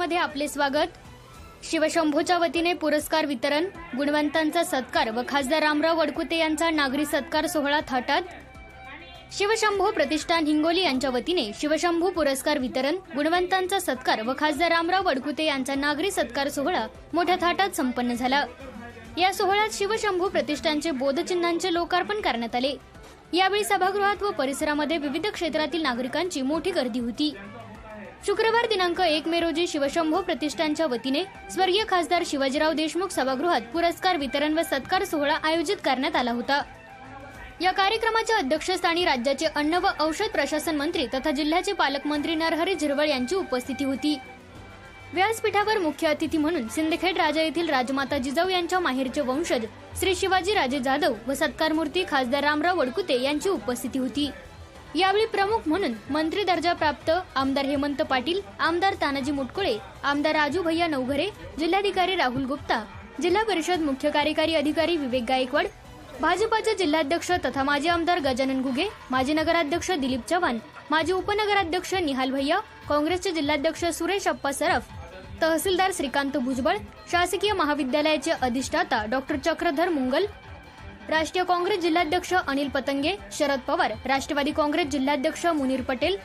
मध्ये आपले स्वागत। शिवशंभूच्या वतीने पुरस्कार वितरण, गुणवंतांचा सत्कार व खासदार रामराव वडकुते यांचा नागरी सत्कार सोहळा थाटात। शिवशंभू प्रतिष्ठान हिंगोली यांच्या वतीने शिवशंभू पुरस्कार वितरण, गुणवंतांचा सत्कार व खासदार रामराव वडकुते यांचा नागरी सत्कार सोहळा मोठ्या थाटात संपन्न झाला। या सोहळ्यात शिवशंभू प्रतिष्ठानचे बोधचिन्हांचे लोकार्पण करण्यात आले। यावेळी सभागृहात व परिसरामध्ये विविध क्षेत्रातील नागरिकांची मोठी गर्दी होती। शुक्रवार दिनांक 1 मे रोजी शिवशंभू प्रतिष्ठानच्या वतीने स्वर्गीय खासदार शिवाजीराव देशमुख सभागृहात पुरस्कार वितरण व सत्कार सोहळा आयोजित करण्यात आला होता। या कार्यक्रमाच्या अध्यक्षस्थानी राज्याचे अन्न व औषध प्रशासन मंत्री तथा जिल्ह्याचे पालकमंत्री नरहरी झिरवळ यांची उपस्थिती होती। व्यासपीठावर मुख्य अतिथी म्हणून सिंदखेड राजा येथील राजमाता जिजाऊ यांच्या माहेरचे वंशज श्री शिवाजी राजे जाधव व सत्कारमूर्ती खासदार रामराव वडकुते यांची उपस्थिती होती। यावेळी प्रमुख म्हणून मंत्री दर्जा प्राप्त आमदार हेमंत पाटील, आमदार तानाजी मुटकुळे, आमदार राजू भैया नवघरे, जिल्हाधिकारी राहुल गुप्ता, जिल्हा परिषद मुख्य कार्यकारी अधिकारी विवेक गायकवाड, भाजपाचे जिल्हाध्यक्ष तथा माजी आमदार गजानन घुगे, माजी नगराध्यक्ष दिलीप चव्हाण, माजी उपनगराध्यक्ष निहाल भैया, काँग्रेसचे जिल्हाध्यक्ष सुरेश अप्पा सरफ, तहसीलदार श्रीकांत भुजबळ, शासकीय महाविद्यालयाचे अधिष्ठाता डॉक्टर चक्रधर मुंगल, राष्ट्रीय काँग्रेस जिल्हाध्यक्ष अनिल पतंगे, शरद पवार, राष्ट्रवादी काँग्रेस जिल्हाध्यक्ष मुनीर पटेल,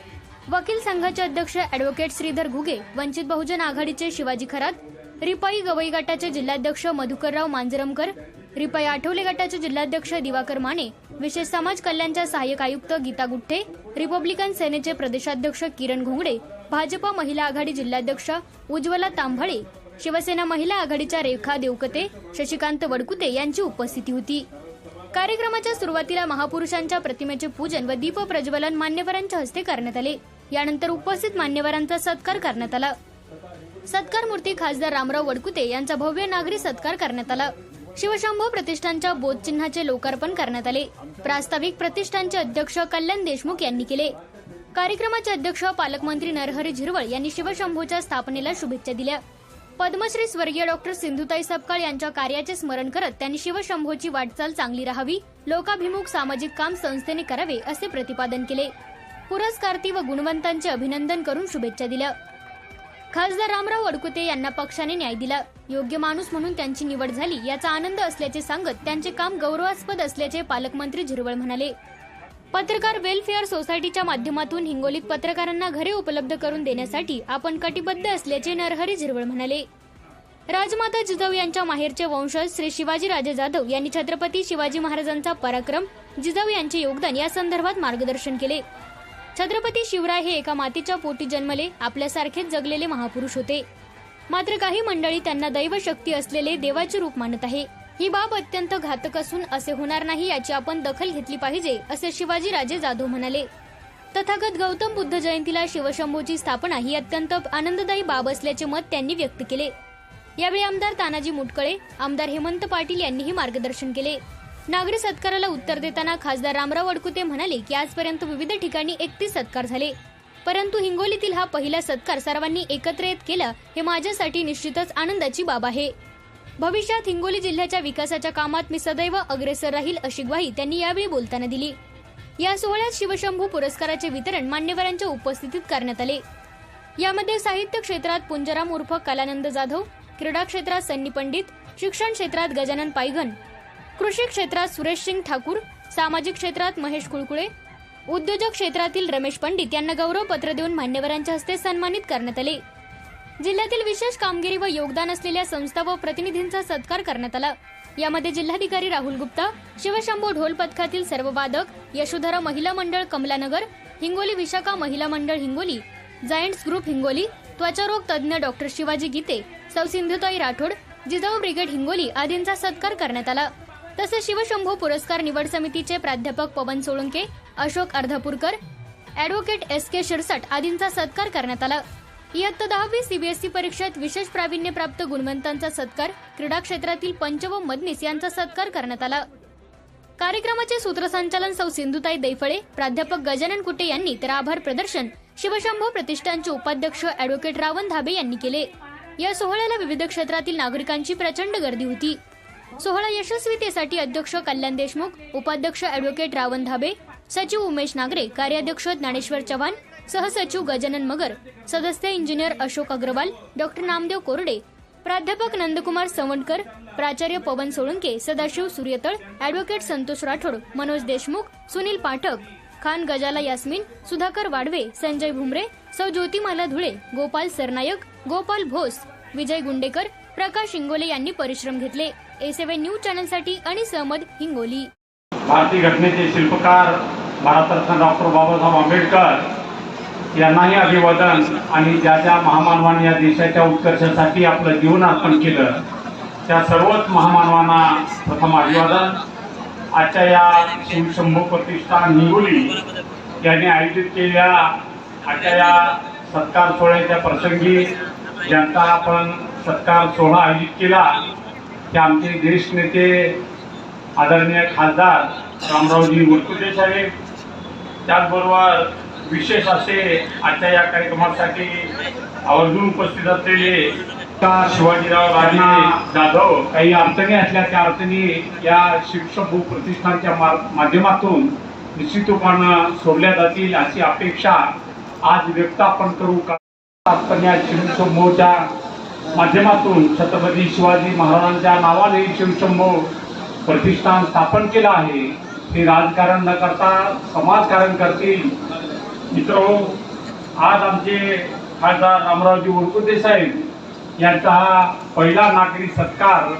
वकील संघाचे अध्यक्ष अॅडव्होकेट श्रीधर घुगे, वंचित बहुजन आघाडीचे शिवाजी खरात, रिपाई गवई गटाचे जिल्हाध्यक्ष मधुकरराव मांजरमकर, रिपाई आठवले गटाचे जिल्हाध्यक्ष दिवाकर माने, विशेष समाज कल्याणच्या सहाय्यक आयुक्त गीता गुट्टे, रिपब्लिकन सेनेचे प्रदेशाध्यक्ष किरण घोंगडे, भाजपा महिला आघाडी जिल्हाध्यक्ष उज्ज्वला तांभळे, शिवसेना महिला आघाडीच्या रेखा देवकते, शशिकांत वडकुते यांची उपस्थिती होती। कार्यक्रमाच्या सुरुवातीला महापुरुषांच्या प्रतिमेचे पूजन व दीप प्रज्वलन मान्यवरांच्या हस्ते करण्यात आले। यानंतर उपस्थित मान्यवरांचा सत्कार करण्यात आला। सत्कार मूर्ती खासदार रामराव वडकुते यांचा भव्य नागरी सत्कार करण्यात आला। शिवशंभू प्रतिष्ठानच्या बोधचिन्हाचे लोकार्पण करण्यात आले। प्रास्ताविक प्रतिष्ठानचे अध्यक्ष कल्याण देशमुख यांनी केले। कार्यक्रमाचे अध्यक्ष पालकमंत्री नरहरी झिरवळ यांनी शिवशंभूच्या स्थापनेला शुभेच्छा दिल्या। पद्मश्री स्वर्गीय डॉक्टर सिंधुताई सपकाळ यांच्या कार्याचे स्मरण करत त्यांनी शिवशंभूची वाटचाल चांगली राहावी, लोकाभिमुख सामाजिक काम संस्थेने करावे असे प्रतिपादन केले। पुरस्कार्थी व गुणवंतांचे अभिनंदन करून शुभेच्छा दिल्या। खासदार रामराव वडकुते यांना पक्षाने न्याय दिला, योग्य माणूस म्हणून त्यांची निवड झाली याचा आनंद असल्याचे सांगत त्यांचे काम गौरवास्पद असल्याचे पालकमंत्री झिरवळ म्हणाले। पत्रकार वेलफेअर सोसायटीच्या माध्यमातून हिंगोलीत पत्रकारांना घरे उपलब्ध करून देण्यासाठी आपण कटिबद्ध असल्याचे नरहरी झिरवळ म्हणाले। राजमाता जिजाऊ यांच्या माहेरचे वंशज श्री शिवाजी राजे जाधव यांनी छत्रपती शिवाजी महाराजांचा पराक्रम, जिजाऊ यांचे योगदान या संदर्भात मार्गदर्शन केले। छत्रपती शिवराय हे एका मातीच्या पोटी जन्मले, आपल्यासारखेच जगलेले महापुरुष होते। मात्र काही मंडळी त्यांना दैवशक्ती असलेले देवाचे रूप मानत आहे। ही बाब अत्यंत घातक असून असे होणार नाही याची आपण दखल घेतली पाहिजे असे शिवाजी राजे जाधव म्हणाले। तथागत गौतम बुद्ध जयंतीला शिवशंभूची स्थापना ही अत्यंत आनंददायी बाब असल्याचे मत त्यांनी व्यक्त केले। यावेळी आमदार तानाजी मुटकुळे, आमदार हेमंत पाटील यांनीही मार्गदर्शन केले। नागरी सत्काराला उत्तर देताना खासदार रामराव वडकुते म्हणाले की आजपर्यंत विविध ठिकाणी 31 सत्कार झाले, परंतु हिंगोलीतील हा पहिला सत्कार सर्वांनी एकत्र येत केला हे माझ्यासाठी निश्चितच आनंदाची बाब आहे। भविष्यात हिंगोली जिल्ह्याच्या विकासाच्या कामात मी सदैव अग्रेसर राहील अशी ग्वाही त्यांनी यावेळी बोलताना दिली। या सोहळ्यात शिवशंभू पुरस्काराचे वितरण मान्यवरांच्या उपस्थितीत करण्यात आले। यामध्ये साहित्य क्षेत्रात पुंजराम उर्फ कलानंद जाधव, क्रीडा क्षेत्रात सन्नी पंडित, शिक्षण क्षेत्रात गजानन पायघन, कृषी क्षेत्रात सुरेश सिंग ठाकूर, सामाजिक क्षेत्रात महेश कुळकुळे, उद्योजक क्षेत्रातील रमेश पंडित यांना गौरव पत्र देऊन मान्यवरांच्या हस्ते सन्मानित करण्यात आले। जिल्ह्यातील विशेष कामगिरी व योगदान असलेल्या संस्था व प्रतिनिधींचा सत्कार करण्यात आला। यामध्ये जिल्हाधिकारी राहुल गुप्ता, शिवशंभू ढोल पथकातील सर्व वादक, यशोधरा महिला मंडळ कमलानगर, हिंगोली विशाखा महिला मंडळ हिंगोली, जायंट्स ग्रुप हिंगोली, त्वचारोग तज्ज्ञ डॉक्टर शिवाजी गीते, सौ सिंधुताई राठोड, जिजाऊ ब्रिगेड हिंगोली आदींचा सत्कार करण्यात आला। तसेच शिवशंभू पुरस्कार निवड समितीचे प्राध्यापक पवन सोळंके, अशोक अर्धापूरकर, अॅडव्होकेट SK शिरसाट आदींचा सत्कार करण्यात आला। इयत्ता 10वी CBSE परीक्षेत विशेष प्रावीण्य प्राप्त गुणवंतांचा सत्कार, क्रीडा क्षेत्रातील पंच व मदनीस यांचा सत्कार करण्यात आला। कार्यक्रमाचे सूत्रसंचालन सौ सिंधुताई दैफळे, प्राध्यापक गजानन कुटे यांनी तर आभार प्रदर्शन शिवशंभू प्रतिष्ठानचे उपाध्यक्ष अॅडव्होकेट रावण धाबे यांनी केले। या सोहळ्याला विविध क्षेत्रातील नागरिकांची प्रचंड गर्दी होती। सोहळा यशस्वीतेसाठी अध्यक्ष कल्याण देशमुख, उपाध्यक्ष अॅडव्होकेट रावण धाबे, सचिव उमेश नागरे, कार्याध्यक्ष ज्ञानेश्वर चव्हाण, सहसचिव गजानन मगर, सदस्य इंजिनियर अशोक अग्रवाल, डॉक्टर नामदेव कोरडे, प्राध्यापक नंदकुमार सवंडकर, प्राचार्य पवन सोळंके, सदाशिव सूर्यतळ, ॲडव्होकेट संतोष राठोड, मनोज देशमुख, सुनील पाठक, खान गजाला यास्मिन, सुधाकर वाडवे, संजय भुमरे, सौ ज्योतिमाला धुळे, गोपाल सरनायक, गोपाल भोस, विजय गुंडेकर, प्रकाश इंगोले यांनी परिश्रम घेतले. A7 न्यूज चॅनलसाठी अनिस अहमद, हिंगोली. भारतीय घटनेचे शिल्पकार भारतरत्न डॉक्टर बाबासाहेब आंबेडकर यांनाही अभिवादन आणि ज्या ज्या महामानवांनी या देशाच्या उत्कर्षासाठी आपलं जीवन अर्पण केलं त्या सर्वच महामानवांना प्रथम अभिवादन. आजच्या या शिवशंभू प्रतिष्ठान हिंगोली यांनी आयोजित केलेल्या आजच्या या सत्कार सोहळ्याच्या प्रसंगी ज्यांचा आपण सत्कार सोहळा आयोजित केला ते आमचे ज्येष्ठ नेते आदरणीय खासदार रामरावजी वडकुते साहेब, त्याचबरोबर विशेष असे आजच्या या कार्यक्रमासाठी आवर्जून उपस्थित असलेले शिवाजीराव राजे जाधव. काही अडचणी असल्या त्या अडचणी या शिवशंभू प्रतिष्ठानच्या माध्यमातून निश्चित रूपानं सोडल्या जातील अशी अपेक्षा आज व्यक्त आपण करू. आपण या शिवशंभूच्या माध्यमातून छत्रपती शिवाजी महाराजांच्या नावाने शिवशंभू प्रतिष्ठान स्थापन केलं आहे. ते राजकारण न करता समाजकारण करतील. मित्रो, आज आमचे खासदार रामरावजी वडकुते साहेब यांचा हा पहिला नागरी सत्कार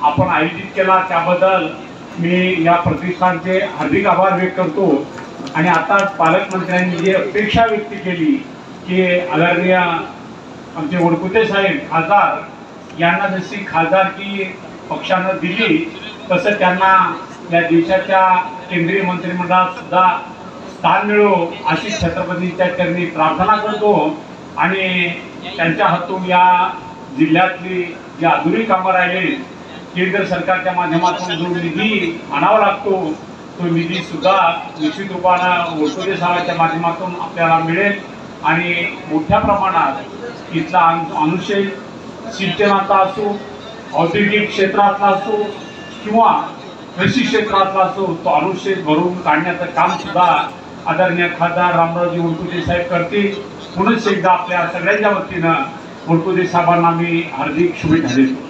आपण आयोजित केला त्याबद्दल मी या प्रतिष्ठानचे हार्दिक आभार व्यक्त करतो. आणि आता पालकमंत्र्यांनी जी अपेक्षा व्यक्त केली की आदरणीय आमचे वडकुते साहेब खासदार यांना जशी खासदारकी पक्षानं दिली तसं त्यांना या देशाच्या केंद्रीय मंत्रिमंडळात सुद्धा स्थान मिळो अशी छत्रपतींच्या चरणी प्रार्थना करतो. आणि त्यांच्या हातून या जिल्ह्यातली जी अधुरी कामं राहिले केंद्र सरकारच्या माध्यमातून जो निधी आणावा लागतो तो निधी सुद्धा निश्चित रूपानं वडकुते साहेबांच्या माध्यमातून आपल्याला मिळेल. आणि मोठ्या प्रमाणात इथला अनुशेष सिंचनाचा असो, औद्योगिक क्षेत्रातला असो किंवा कृषी क्षेत्रातला असो तो अनुशेष भरून काढण्याचं काम सुद्धा आदरणीय खासदार रामरावजी वडकुते साहेब करतील. पुन्हा एकदा आपल्या सगळ्यांच्या वतीनं वडकुते साहेबांना मी हार्दिक शुभेच्छा देतो.